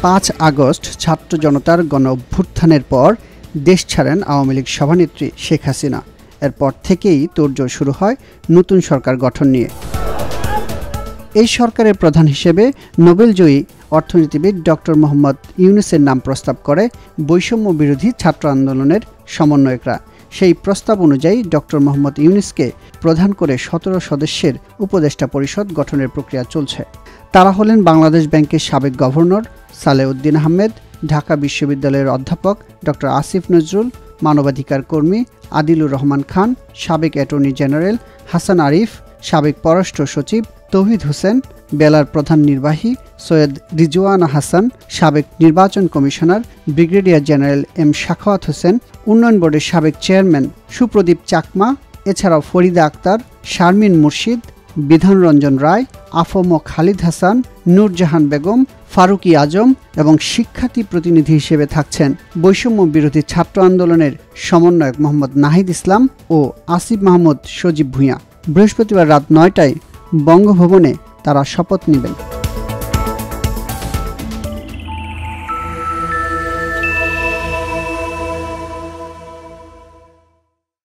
5 August ছাত্র জনতার গণ অভ্যুত্থানের পর দেশ ছাড়েন আওয়ামী লীগ সভানেত্রী শেখ হাসিনা। এরপর থেকেই তোড়জোড় শুরু হয় নতুন সরকার গঠন নিয়ে। এই সরকারের প্রধান হিসেবে নোবেলজয়ী অর্থনীতিবিদ ডক্টর মোহাম্মদ ইউনূসের নাম প্রস্তাব করে বৈষম্য বিরোধী ছাত্র আন্দোলনের সমন্বয়করা। সেই প্রস্তাব অনুযায়ী ডক্টর মোহাম্মদ ইউনূসকে প্রধান করে 17 সদস্যের উপদেষ্টা পরিষদ গঠনের প্রক্রিয়া চলছে। তারা হলেন বাংলাদেশ ব্যাংকের সাবেক গভর্নর সালেউদ্দিন আহমেদ, ঢাকা বিশ্ববিদ্যালয়ের অধ্যাপক ডক্টর আসিফ নজরুল, মানবাধিকার কর্মী আদিলুর রহমান খান, সাবেক অ্যাটর্নি জেনারেল হাসান আরিফ, সাবেক পররাষ্ট্র সচিব তৌহিদ হোসেন, বেলার প্রধান নির্বাহী সৈয়দ রিজওয়ানা হাসান, সাবেক নির্বাচন commissioner brigadier general M Sakhawat Hossain, উন্নয়ন বোর্ডের সাবেক চেয়ারম্যান সুপ্রদীপ চাকমা, এছাড়াও ফরিদা আক্তার, শারমিন মুর্শিদ, বিধানরঞ্জন রায়, আফম খালিদ হাসান, নূরজাহান বেগম, ফারুকি আজম এবং শিক্ষার্থী প্রতিনিধি হিসেবে থাকছেন বৈষম্য বিরোধী ছাত্র আন্দোলনের সমন্বয়ক মোহাম্মদ নাহিদ ইসলাম ও আসিফ মাহমুদ সজীব ভূঁইয়া। বৃহস্পতিবার রাত 9টায় বঙ্গভবনে তারা শপথ নেবেন।